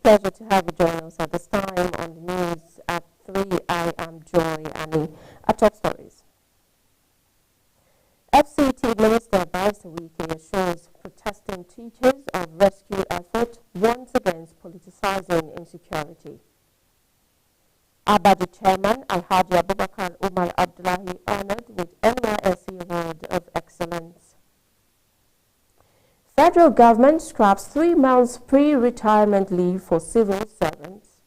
pleasure to have you join us at this time on the news at 3. I am Joy Annie. Our top stories. FCT Minister Barrister Wike assures protesting teachers of rescue effort warns against politicizing insecurity. Abadi Chairman Alhaji Abubakar Umar Abdullahi honored with NYSC Award of Excellence. Federal government scraps 3 months pre-retirement leave for civil servants.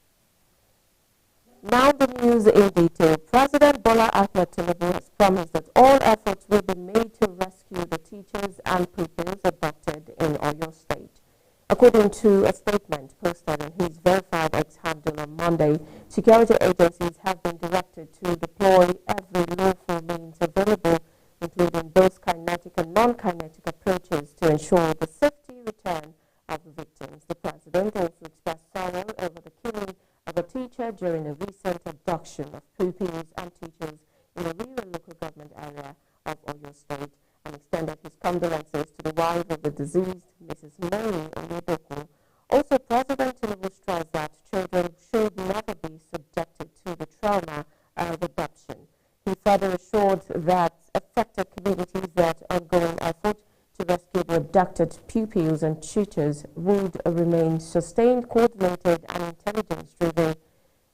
Now the news in detail. President Bola Ahmed Tinubu has promised that all efforts will be made to rescue the teachers and pupils abducted in Oyo State. According to a statement posted on his verified X handle on Monday, security agencies have been directed to deploy every lawful means available, including both kinetic and non-kinetic approaches, to ensure the safety return of the victims. The president also expressed sorrow over the killing of a teacher during a recent abduction of pupils and teachers in a rural local government area of Oyo State, and extended his condolences to the wife of the deceased, Mrs. Mary Onyedoko. Also, President Tinubu stressed that children should never be subjected to the trauma of adoption. He further assured that affected communities that ongoing effort to rescue the abducted pupils and tutors would remain sustained, coordinated, and intelligence-driven.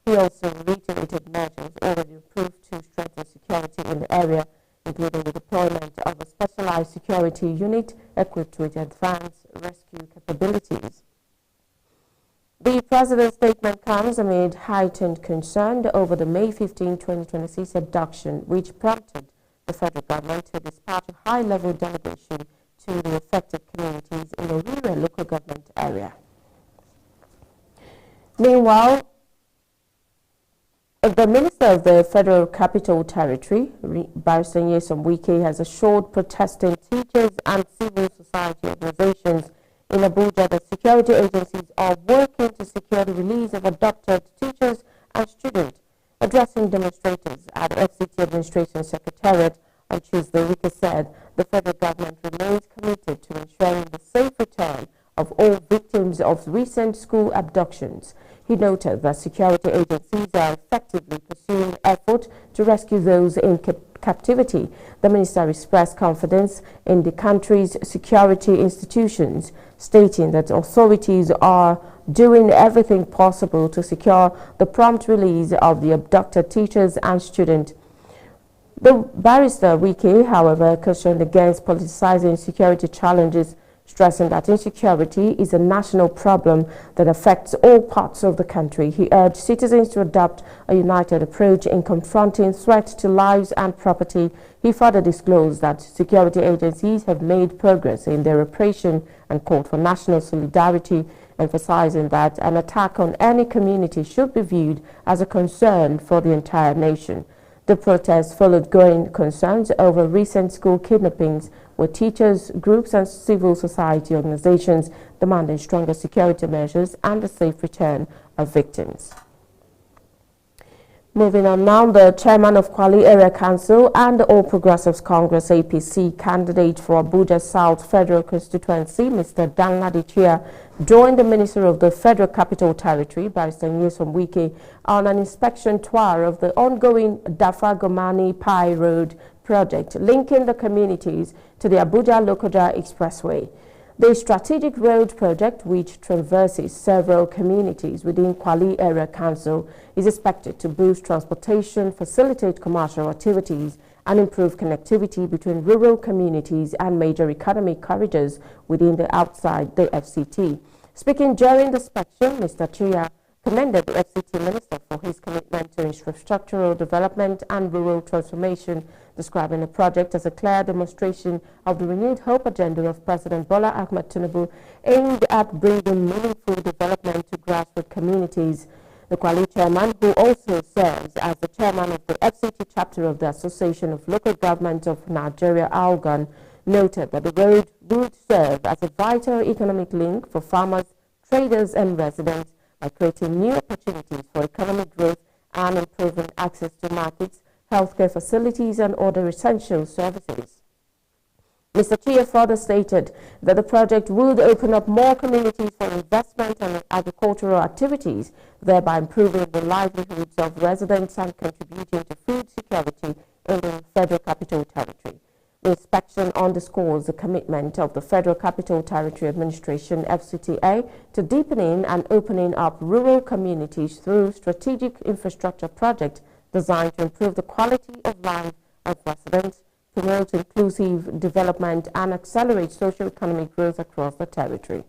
He also reiterated measures already approved to strengthen security in the area, including the deployment of a specialized security unit equipped with advanced rescue capabilities. The president's statement comes amid heightened concern over the May 15, 2026 abduction, which prompted the federal government to dispatch a high-level delegation to the affected communities in the rural local government area. Meanwhile, the Minister of the Federal Capital Territory, Barrister Nyesom Wike, has assured protesting teachers and civil society organizations in Abuja that security agencies are working to secure the release of abducted teachers and students. Addressing demonstrators at FCT Administration Secretariat on Tuesday, Wike said the federal government remains committed to ensuring the safe return of all victims of recent school abductions. He noted that security agencies are effectively pursuing efforts to rescue those in captivity. The minister expressed confidence in the country's security institutions, stating that authorities are doing everything possible to secure the prompt release of the abducted teachers and students. The Barrister Wike, however, cautioned against politicizing security challenges, stressing that insecurity is a national problem that affects all parts of the country. He urged citizens to adopt a united approach in confronting threats to lives and property. He further disclosed that security agencies have made progress in their operation and called for national solidarity, emphasizing that an attack on any community should be viewed as a concern for the entire nation. The protest followed growing concerns over recent school kidnappings, with teachers, groups and civil society organizations demanding stronger security measures and the safe return of victims. Moving on now, the chairman of Kwali Area Council and the All Progressives Congress APC candidate for Abuja South Federal Constituency, Mr. Danladi Chia, joined the Minister of the Federal Capital Territory, Barrister Nyesom Wike, on an inspection tour of the ongoing Dafa-Gomani Pai Road project, linking the communities to the Abuja-Lokoja Expressway. The strategic road project, which traverses several communities within Kwali Area Council, is expected to boost transportation, facilitate commercial activities, and improve connectivity between rural communities and major economic corridors within the outside the FCT. Speaking during the inspection, Mr. Chia commended the FCT Minister for his commitment to infrastructural development and rural transformation, describing the project as a clear demonstration of the renewed hope agenda of President Bola Ahmed Tinubu aimed at bringing meaningful development to grassroots communities. The Kwali chairman, who also serves as the chairman of the FCT chapter of the Association of Local Government of Nigeria, ALGON, noted that the road would serve as a vital economic link for farmers, traders and residents by creating new opportunities for economic growth and improving access to markets, healthcare facilities and other essential services. Mr. Chia further stated that the project would open up more communities for investment and agricultural activities, thereby improving the livelihoods of residents and contributing to food security in the Federal Capital Territory. The inspection underscores the commitment of the Federal Capital Territory Administration (FCTA) to deepening and opening up rural communities through strategic infrastructure projects designed to improve the quality of life of residents, promote inclusive development, and accelerate socio-economic growth across the territory.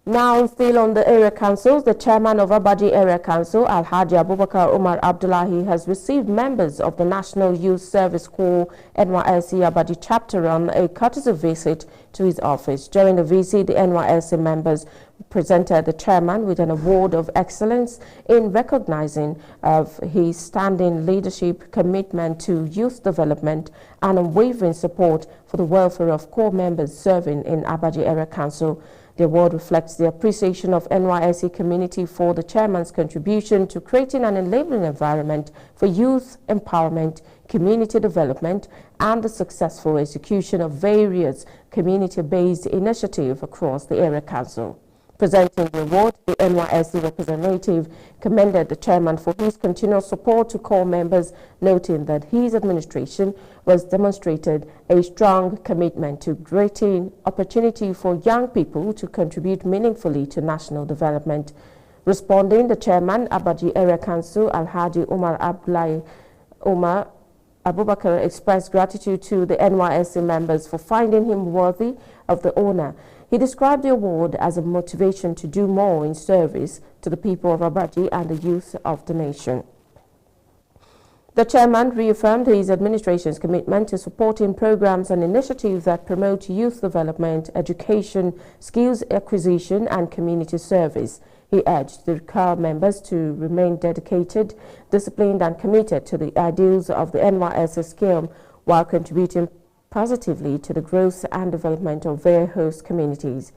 Now, still on the area councils, the chairman of Abaji Area Council, Alhaji Abubakar Umar Abdullahi, has received members of the National Youth Service Corps NYSC Abaji chapter on a courtesy visit to his office. During the visit, the NYSC members presented the chairman with an award of excellence in recognizing of his standing leadership, commitment to youth development, and unwavering support for the welfare of corps members serving in Abaji Area Council. The award reflects the appreciation of NYSC community for the chairman's contribution to creating an enabling environment for youth empowerment, community development, and the successful execution of various community-based initiatives across the area council. Presenting the award, the NYSC representative commended the chairman for his continual support to corps members, noting that his administration was demonstrated a strong commitment to creating opportunity for young people to contribute meaningfully to national development. Responding, the chairman, Abaji Area Council, Alhaji Umar Abdullahi Umar Abubakar, expressed gratitude to the NYSC members for finding him worthy of the honor. He described the award as a motivation to do more in service to the people of Abaji and the youth of the nation. The chairman reaffirmed his administration's commitment to supporting programs and initiatives that promote youth development, education, skills acquisition, and community service. He urged the corps members to remain dedicated, disciplined, and committed to the ideals of the NYSC scheme while contributing positively to the growth and development of their host communities.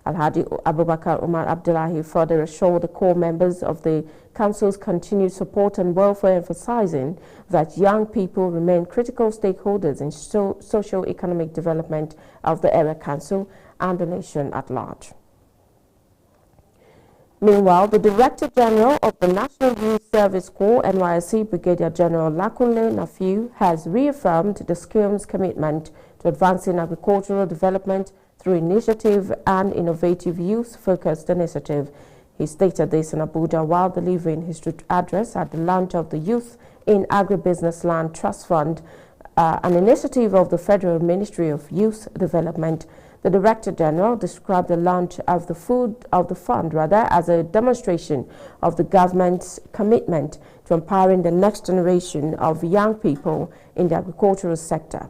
Alhaji Abubakar Umar Abdullahi further assured the corps members of the council's continued support and welfare, emphasizing that young people remain critical stakeholders in socio-economic development of the area council and the nation at large. Meanwhile, the Director General of the National Youth Service Corps, NYSC, Brigadier General Lakunle Nafiu, has reaffirmed the scheme's commitment to advancing agricultural development through initiative and innovative youth-focused initiative. He stated this in Abuja while delivering his address at the launch of the Youth in Agribusiness Land Trust Fund, an initiative of the Federal Ministry of Youth Development. The Director General described the launch of the fund as a demonstration of the government's commitment to empowering the next generation of young people in the agricultural sector.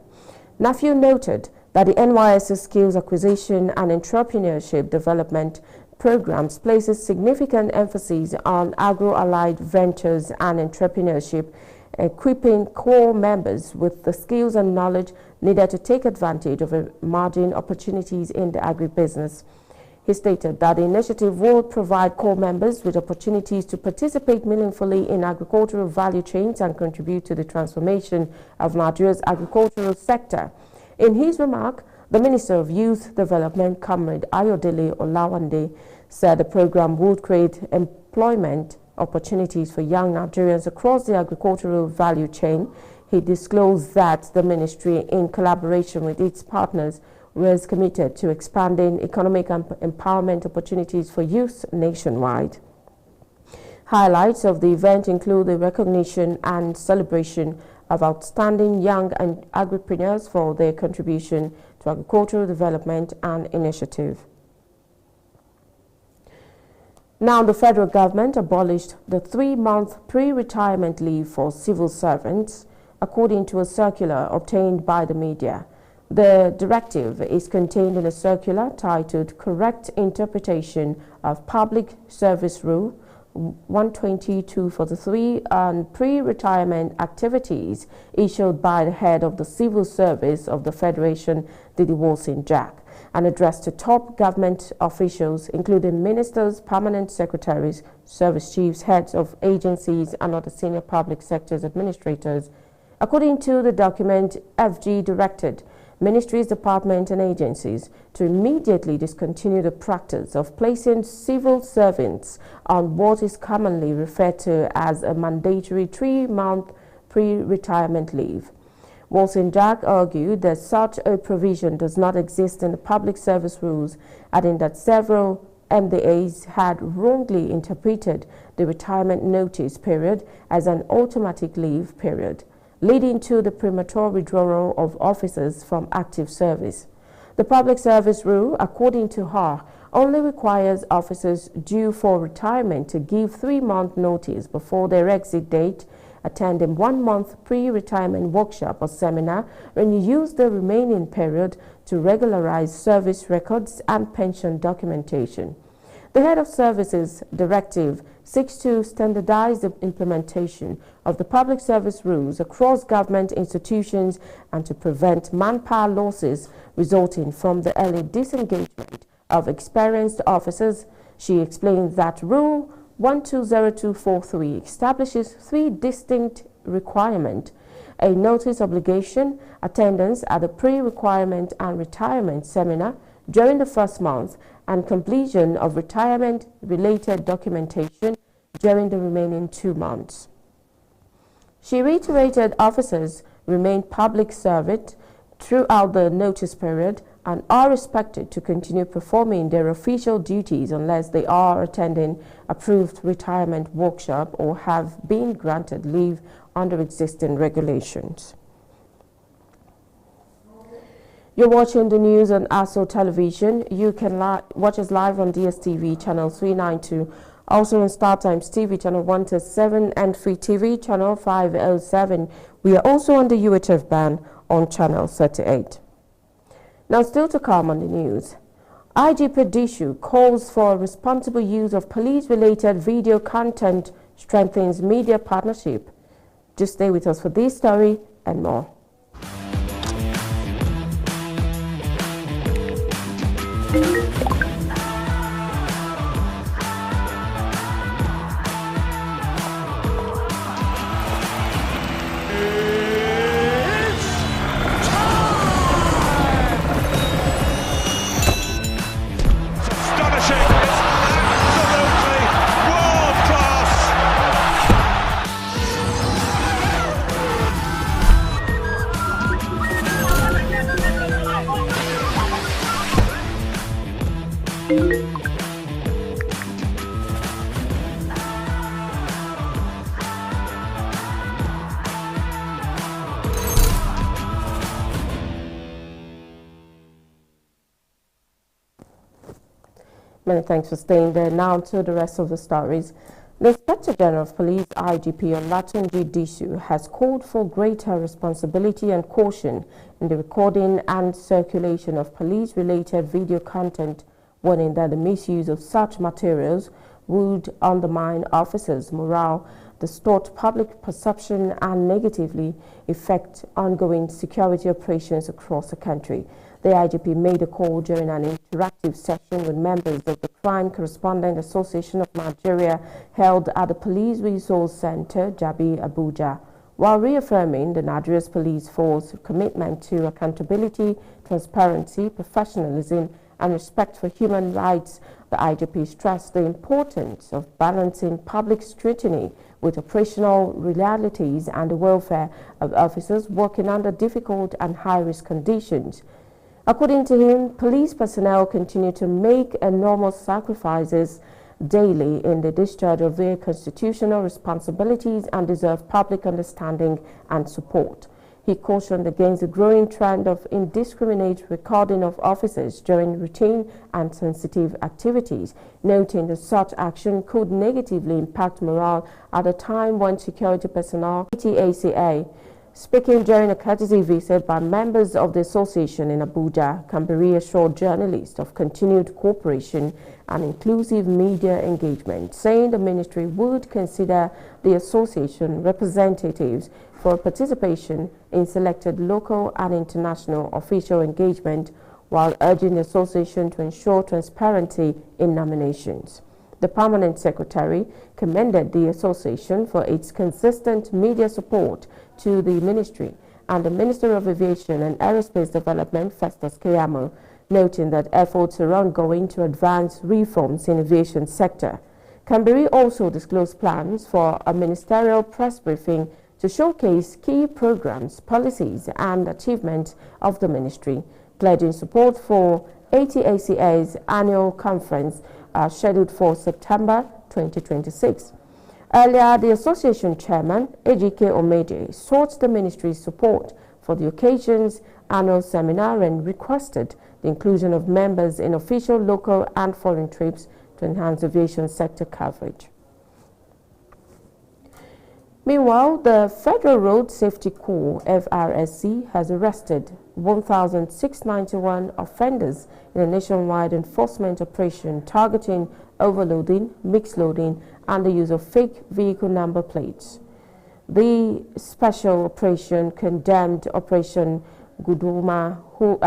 Nafiu noted that the NYSC Skills Acquisition and Entrepreneurship Development programs places significant emphasis on agro-allied ventures and entrepreneurship, equipping corps members with the skills and knowledge needed to take advantage of emerging opportunities in the agribusiness. He stated that the initiative will provide corps members with opportunities to participate meaningfully in agricultural value chains and contribute to the transformation of Nigeria's agricultural sector. In his remark, the Minister of Youth Development, Comrade Ayodele Olawande, said the program would create employment opportunities for young Nigerians across the agricultural value chain. He disclosed that the ministry, in collaboration with its partners, was committed to expanding economic empowerment opportunities for youth nationwide. Highlights of the event include the recognition and celebration of outstanding young agripreneurs for their contribution to agricultural development and initiative. Now, the federal government abolished the 3-month pre-retirement leave for civil servants, according to a circular obtained by the media. The directive is contained in a circular titled Correct Interpretation of Public Service Rule 12243 on Pre-Retirement Activities, issued by the head of the Civil Service of the Federation, Didi Wilson Jack, and addressed to top government officials, including ministers, permanent secretaries, service chiefs, heads of agencies, and other senior public sector administrators. According to the document, FG directed ministries, departments and agencies to immediately discontinue the practice of placing civil servants on what is commonly referred to as a mandatory 3-month pre-retirement leave. Wolfson Jack argued that such a provision does not exist in the public service rules, adding that several MDAs had wrongly interpreted the retirement notice period as an automatic leave period, leading to the premature withdrawal of officers from active service. The public service rule, according to her, only requires officers due for retirement to give 3-month notice before their exit date, attend a 1-month pre-retirement workshop or seminar, and use the remaining period to regularize service records and pension documentation. The Head of Services Directive seeks to standardize the implementation of the public service rules across government institutions and to prevent manpower losses resulting from the early disengagement of experienced officers. She explains that Rule 120243 establishes 3 distinct requirements: a notice obligation, attendance at the pre-requirement and retirement seminar during the first month, and completion of retirement-related documentation during the remaining 2 months. She reiterated officers remain public servants throughout the notice period and are expected to continue performing their official duties unless they are attending approved retirement workshop or have been granted leave under existing regulations. You're watching the news on ASO Television. You can watch us live on DSTV channel 392, also on StarTimes TV channel 127 and Free TV channel 507. We are also on the UHF band on channel 38. Now, still to come on the news. IGP Dishu calls for responsible use of police-related video content strengthens media partnership. Just stay with us for this story and more. Many thanks for staying there. Now to the rest of the stories. The Inspector General of Police, IGP Olatunji Dishu, has called for greater responsibility and caution in the recording and circulation of police-related video content, warning that the misuse of such materials would undermine officers' morale, distort public perception, and negatively affect ongoing security operations across the country. The IGP made a call during an interactive session with members of the Crime Correspondent Association of Nigeria held at the Police Resource Center, Jabi, Abuja, while reaffirming the Nigeria's police force commitment to accountability, transparency, professionalism, and respect for human rights. The IGP stressed the importance of balancing public scrutiny with operational realities and the welfare of officers working under difficult and high-risk conditions. According to him, police personnel continue to make enormous sacrifices daily in the discharge of their constitutional responsibilities and deserve public understanding and support. He cautioned against the growing trend of indiscriminate recording of officers during routine and sensitive activities, noting that such action could negatively impact morale at a time when security personnel, ATACA, speaking during a courtesy visit by members of the association in Abuja, Kambari assured journalists of continued cooperation and inclusive media engagement, saying the ministry would consider the association representatives for participation in selected local and international official engagement, while urging the association to ensure transparency in nominations. The permanent secretary commended the association for its consistent media support to the ministry and the Minister of Aviation and Aerospace Development, Festus Keyamo, noting that efforts are ongoing to advance reforms in aviation sector. Kamberi also disclosed plans for a ministerial press briefing to showcase key programs, policies and achievements of the ministry, pledging support for ATACA's annual conference scheduled for September 2026. Earlier, the association chairman, Ejike Omeje, sought the ministry's support for the occasion's annual seminar and requested the inclusion of members in official local and foreign trips to enhance aviation sector coverage. Meanwhile, the Federal Road Safety Corps, FRSC, has arrested 1,691 offenders in a nationwide enforcement operation targeting overloading, mixed loading, and the use of fake vehicle number plates. The special operation condemned Operation Guduma, who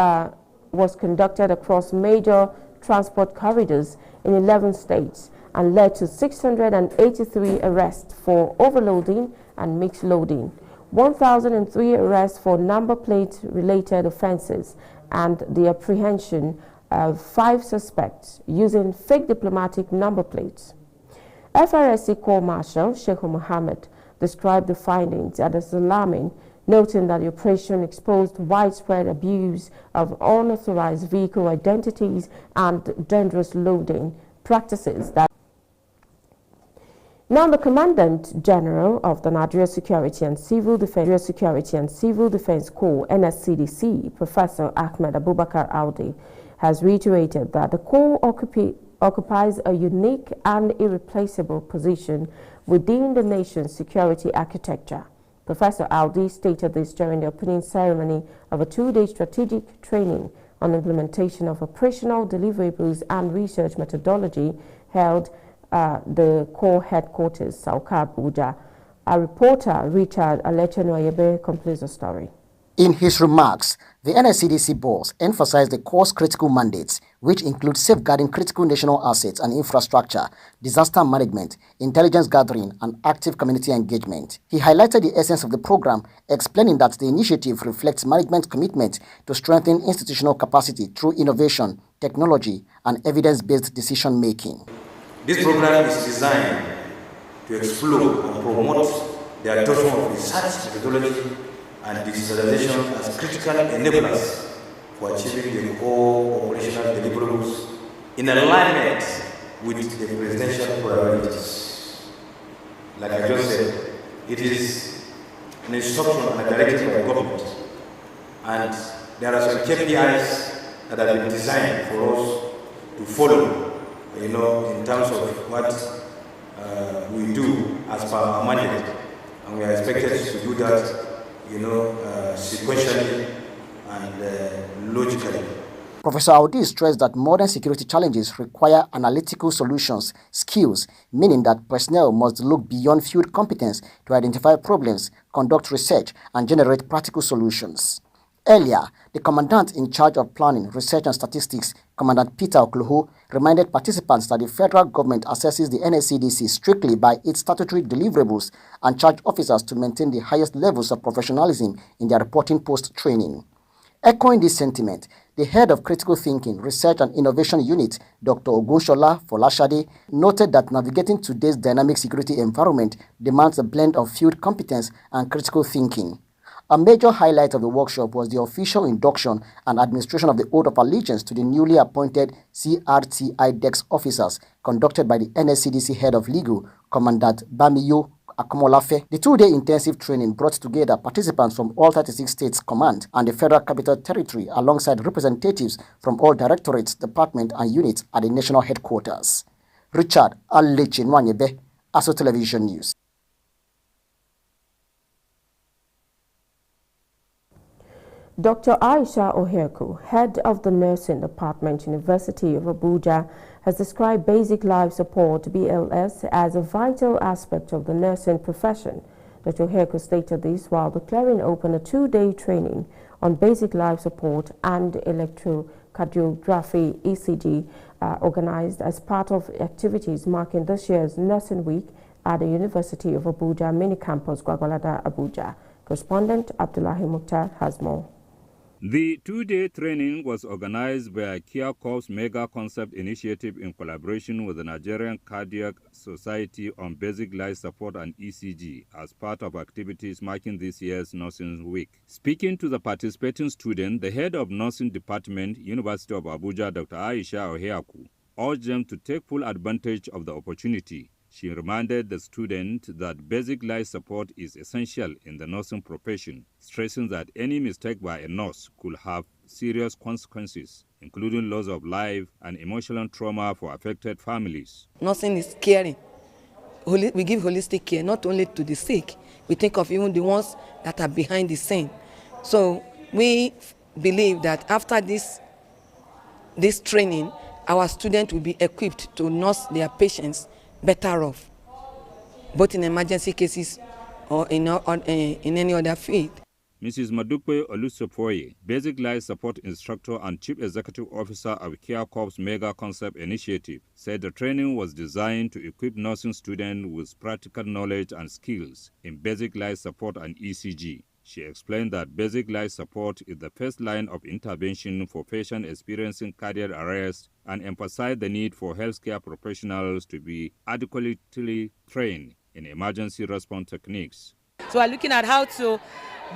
was conducted across major transport corridors in 11 states and led to 683 arrests for overloading and mixed loading, 1,003 arrests for number plate related offenses, and the apprehension of 5 suspects using fake diplomatic number plates. FRSC Corps Marshal Sheikh Mohammed described the findings as alarming, noting that the operation exposed widespread abuse of unauthorized vehicle identities and dangerous loading practices that. Now, the Commandant General of the Nigeria Security and Civil Defense Corps, NSCDC, Professor Ahmed Abubakar Audi, has reiterated that the Corps occupies a unique and irreplaceable position within the nation's security architecture. Professor Audi stated this during the opening ceremony of a 2-day strategic training on implementation of operational deliverables and research methodology held the Corps headquarters, Sauka, Abuja. Our reporter, Richard Alechenwayebe, completes the story. In his remarks, the NSCDC boss emphasized the Corps' critical mandates, which include safeguarding critical national assets and infrastructure, disaster management, intelligence gathering, and active community engagement. He highlighted the essence of the program, explaining that the initiative reflects management's commitment to strengthen institutional capacity through innovation, technology, and evidence-based decision-making. This program is designed to explore and promote the adoption of research methodology and digitalization as critical enablers for achieving the core operational deliverables in alignment with the presidential priorities. Like I just said, it is an instruction and a directive by government, and there are some KPIs that have been designed for us to follow, in terms of what we do as per our mandate, and we are expected to do that sequentially and logically. Professor Audi stressed that modern security challenges require analytical solutions, skills, meaning that personnel must look beyond field competence to identify problems, conduct research, and generate practical solutions. Earlier, the commandant in charge of planning, research, and statistics, Commandant Peter Okluhu, reminded participants that the federal government assesses the NSCDC strictly by its statutory deliverables and charged officers to maintain the highest levels of professionalism in their reporting post-training. Echoing this sentiment, the head of Critical Thinking, Research and Innovation Unit, Dr. Ogunshola Folashade, noted that navigating today's dynamic security environment demands a blend of field competence and critical thinking. A major highlight of the workshop was the official induction and administration of the Oath of Allegiance to the newly appointed CRTI DEX officers, conducted by the NSCDC Head of Legal, Commandant Bamiyo Akomolafe. The 2-day intensive training brought together participants from all 36 states command and the Federal Capital Territory, alongside representatives from all directorates, departments, and units at the national headquarters. Richard Alechenwayebe, ASO Television News. Dr. Aisha Oherku, head of the Nursing Department, University of Abuja, has described basic life support, BLS, as a vital aspect of the nursing profession. Dr. Oherku stated this while declaring open a 2-day training on basic life support and electrocardiography ECG organized as part of activities marking this year's Nursing Week at the University of Abuja Mini Campus, Gwagwalada, Abuja. Correspondent Abdullahi Mukhtar has more. The two-day training was organized by Care Corps Mega Concept Initiative in collaboration with the Nigerian Cardiac Society on Basic Life Support and ECG as part of activities marking this year's Nursing Week. Speaking to the participating student, the head of Nursing Department, University of Abuja, Dr. Aisha Oheaku, urged them to take full advantage of the opportunity. She reminded the student that basic life support is essential in the nursing profession, stressing that any mistake by a nurse could have serious consequences, including loss of life and emotional trauma for affected families. Nursing is caring. We give holistic care not only to the sick, we think of even the ones that are behind the scene. So we believe that after this training, our students will be equipped to nurse their patients better off, both in emergency cases or in any other field. Mrs. Madukwe Olusofoye, Basic Life Support Instructor and Chief Executive Officer of Care Corps Mega Concept Initiative, said the training was designed to equip nursing students with practical knowledge and skills in basic life support and ECG. She explained that basic life support is the first line of intervention for patients experiencing cardiac arrest and emphasized the need for healthcare professionals to be adequately trained in emergency response techniques. So we're looking at how to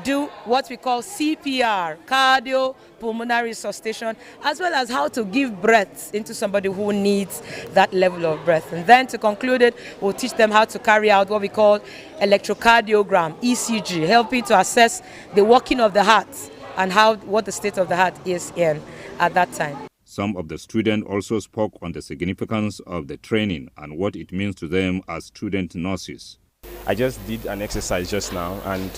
do what we call CPR, cardiopulmonary resuscitation, as well as how to give breath into somebody who needs that level of breath. And then to conclude it, we'll teach them how to carry out what we call electrocardiogram, ECG, helping to assess the working of the heart and what the state of the heart is in at that time. Some of the students also spoke on the significance of the training and what it means to them as student nurses. I just did an exercise just now and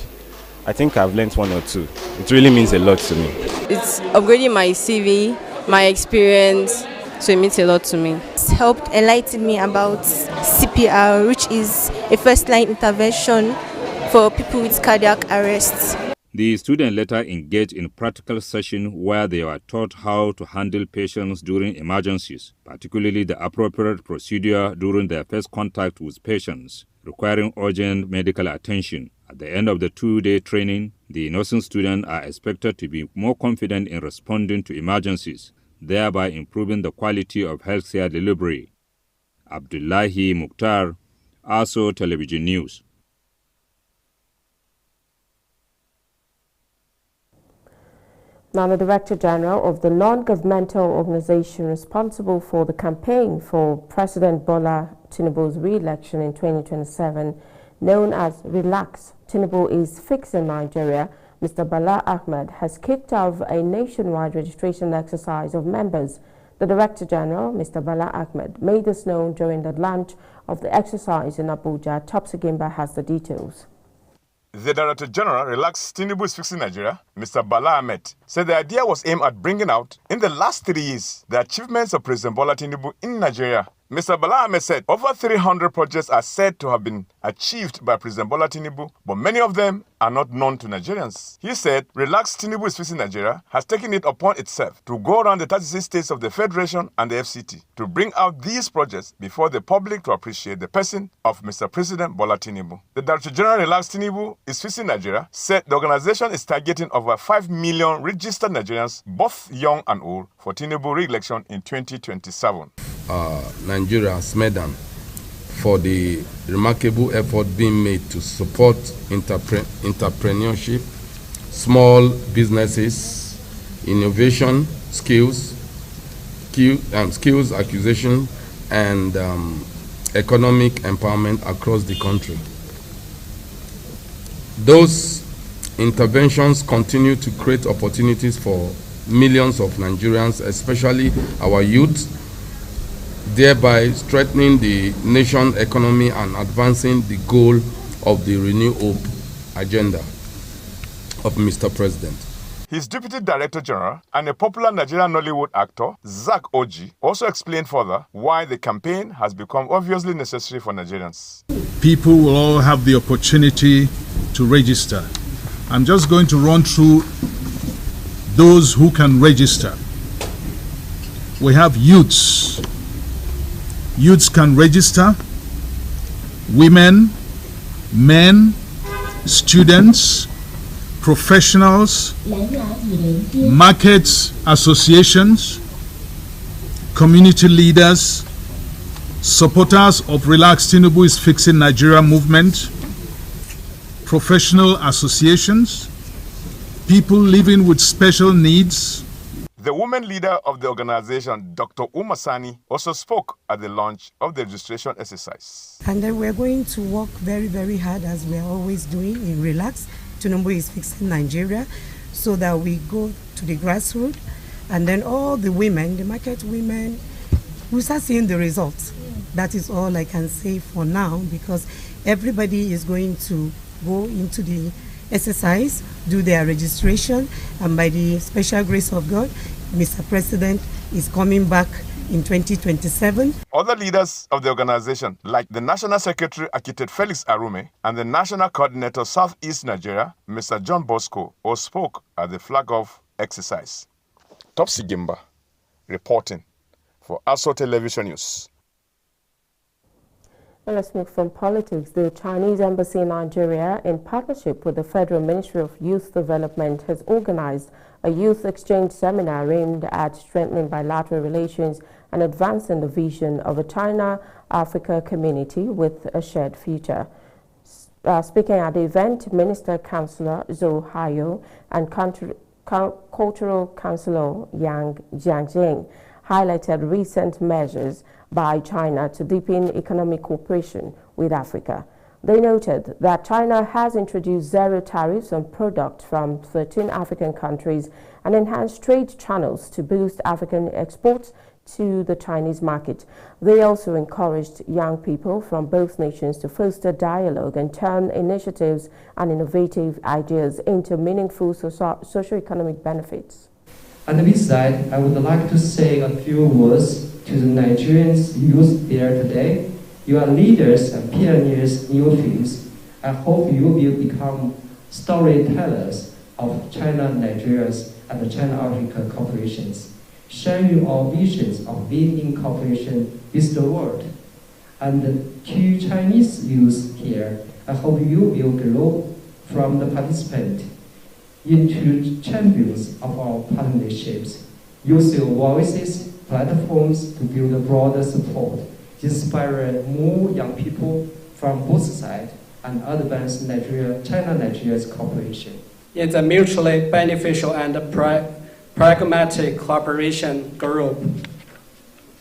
I think I've learned one or two. It really means a lot to me. It's upgrading my CV, my experience, so it means a lot to me. It's helped enlighten me about CPR, which is a first-line intervention for people with cardiac arrests. The students later engaged in practical sessions where they were taught how to handle patients during emergencies, particularly the appropriate procedure during their first contact with patients requiring urgent medical attention. At the end of the two-day training, the nursing students are expected to be more confident in responding to emergencies, thereby improving the quality of healthcare delivery. Abdullahi Mukhtar, ASO Television News. Now, the Director General of the non-governmental organization responsible for the campaign for President Bola Tinubu's re-election in 2027, known as Relax, Tinubu is Fixing Nigeria, Mr. Bala Ahmed, has kicked off a nationwide registration exercise of members. The Director General, Mr. Bala Ahmed, made this known during the launch of the exercise in Abuja. Topsy Gimba has the details. The Director General, Relax, Tinubu is Fixing Nigeria, Mr. Bala Ahmed, said the idea was aimed at bringing out, in the last 3 years, the achievements of President Bola Tinubu in Nigeria. Mr. Bala Ahmed said over 300 projects are said to have been achieved by President Bola Tinubu, but many of them are not known to Nigerians. He said, Relax, Tinubu is Fixing Nigeria has taken it upon itself to go around the 36 states of the Federation and the FCT to bring out these projects before the public to appreciate the person of Mr. President Bola Tinubu. The Director General, Relax, Tinubu is Fixing Nigeria, said the organization is targeting over 5 million registered Nigerians, both young and old, for Tinubu re-election in 2027. Nigeria's Medan for the remarkable effort being made to support entrepreneurship, small businesses, innovation, skills acquisition, and economic empowerment across the country. Those interventions continue to create opportunities for millions of Nigerians, especially our youth, thereby strengthening the nation's economy and advancing the goal of the Renew Hope agenda of Mr. President. His Deputy Director General and a popular Nigerian Nollywood actor, Zach Oji, also explained further why the campaign has become obviously necessary for Nigerians. People will all have the opportunity to register. I'm just going to run through those who can register. We have youths. Youths can register, women, men, students, professionals, markets associations, community leaders, supporters of Relax Tinubu is Fixing Nigeria movement, professional associations, people living with special needs. The woman leader of the organization, Dr. Uma Sani, also spoke at the launch of the registration exercise. And then we're going to work very, very hard, as we're always doing in Relax Tinubu is Fixing Nigeria, so that we go to the grassroots, and then all the women, the market women, we start seeing the results. That is all I can say for now, because everybody is going to go into the exercise, do their registration, and by the special grace of God, Mr. President is coming back in 2027. Other leaders of the organization, like the National Secretary Architect Felix Arume and the National Coordinator Southeast Nigeria, Mr. John Bosco, all spoke at the flag-off exercise. Topsy Gimba, reporting for ASO Television News. Now let's move from politics. The Chinese Embassy in Nigeria, in partnership with the Federal Ministry of Youth Development, has organized a youth exchange seminar aimed at strengthening bilateral relations and advancing the vision of a China-Africa community with a shared future. Speaking at the event, Minister Councillor Zhou Haiyou and Cultural Councillor Yang Jiangjing highlighted recent measures by China to deepen economic cooperation with Africa. They noted that China has introduced zero tariffs on products from 13 African countries and enhanced trade channels to boost African exports to the Chinese market. They also encouraged young people from both nations to foster dialogue and turn initiatives and innovative ideas into meaningful socio-economic benefits. On this side, I would like to say a few words to the Nigerian youth there today. You are leaders and pioneers in your fields. I hope you will become storytellers of China-Nigeria's and China-Africa corporations, sharing our visions of win-win cooperation with the world. And to Chinese youth here, I hope you will grow from the participant into champions of our partnerships. Use your voices, platforms to build a broader support, inspire more young people from both sides, and advance China-Nigeria's cooperation. It's a mutually beneficial and pragmatic cooperation group.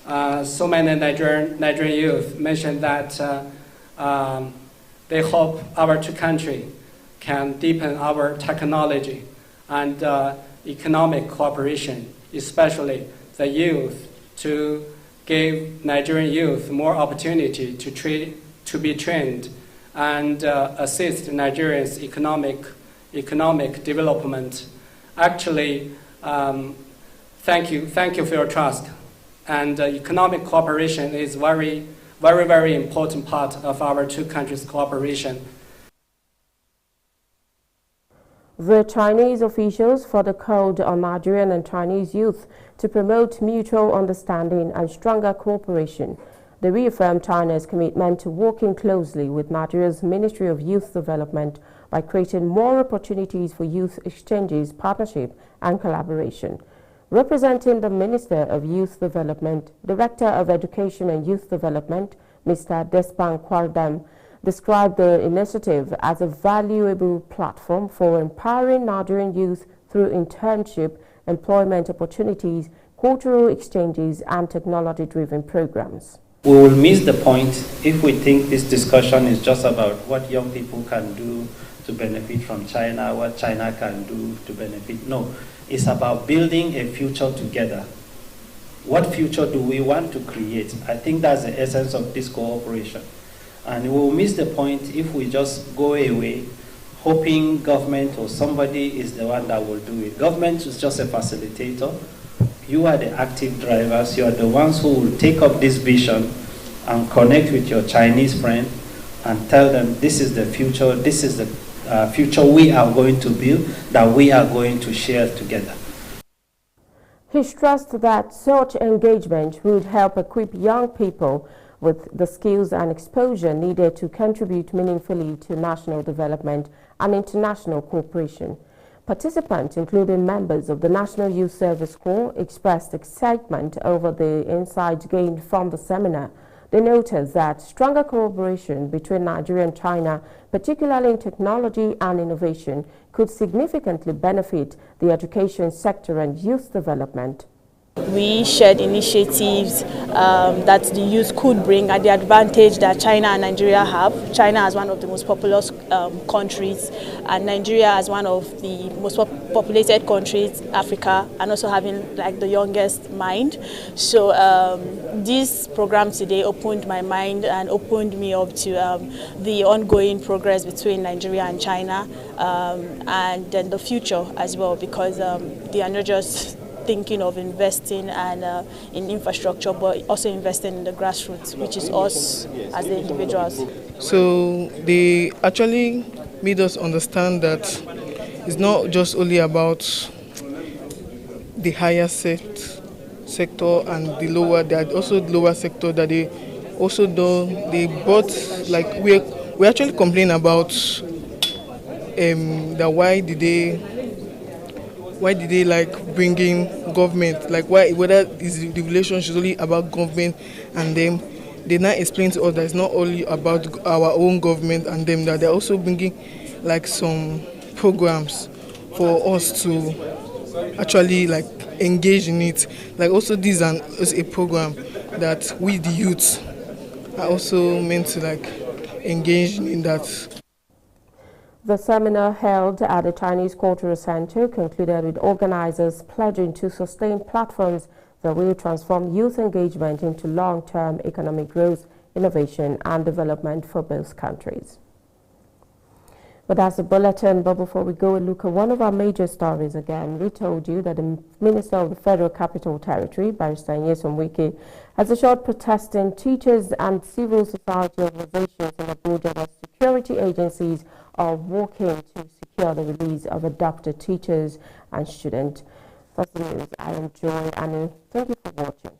So many Nigerian youth mentioned that they hope our two countries can deepen our technology and economic cooperation, especially the youth, to give Nigerian youth more opportunity to be trained and assist Nigerians' economic development. Actually, thank you for your trust. And economic cooperation is very, very, very important part of our two countries' cooperation. The Chinese officials further called on Nigerian and Chinese youth to promote mutual understanding and stronger cooperation. They reaffirmed China's commitment to working closely with Nigeria's Ministry of Youth Development by creating more opportunities for youth exchanges, partnership and collaboration. Representing the Minister of Youth Development, Director of Education and Youth Development, Mr. Despan Kwardam, described the initiative as a valuable platform for empowering Nigerian youth through internship, employment opportunities, cultural exchanges, and technology-driven programs. We will miss the point if we think this discussion is just about what young people can do to benefit from China, what China can do to benefit. No, it's about building a future together. What future do we want to create? I think that's the essence of this cooperation. And we will miss the point if we just go away hoping government or somebody is the one that will do it. Government is just a facilitator. You are the active drivers. You are the ones who will take up this vision and connect with your Chinese friend and tell them this is the future, this is the future we are going to build, that we are going to share together. He stressed that such engagement would help equip young people with the skills and exposure needed to contribute meaningfully to national development and international cooperation. Participants, including members of the National Youth Service Corps, expressed excitement over the insights gained from the seminar. They noted that stronger cooperation between Nigeria and China, particularly in technology and innovation, could significantly benefit the education sector and youth development. We shared initiatives that the youth could bring at the advantage that China and Nigeria have. China as one of the most populous countries, and Nigeria as one of the most populated countries, Africa, and also having like the youngest mind. So this program today opened my mind and opened me up to the ongoing progress between Nigeria and China, and then the future as well, because they are not just thinking of investing and in infrastructure, but also investing in the grassroots, which is us as the individuals. So they actually made us understand that it's not just only about the higher sector and the lower, there are also the lower sector that they also do. They brought, like, we actually complain about that why did they like bring in government, like whether is the relationship only about government and them. They now explain to us that it's not only about our own government and them, that they're also bringing like some programs for us to actually like engage in it. Like also this is a program that we the youth are also meant to like engage in that. The seminar held at the Chinese Cultural Center concluded with organizers pledging to sustain platforms that will transform youth engagement into long-term economic growth, innovation and development for both countries. But that's the bulletin. But before we go and look at one of our major stories again, we told you that the Minister of the Federal Capital Territory, Barrister Nyesom Wike, has assured protesting teachers and civil society organizations in Abuja that security agencies are working to secure the release of abducted teachers and students. That's the news. I am Joy Anu. Thank you for watching.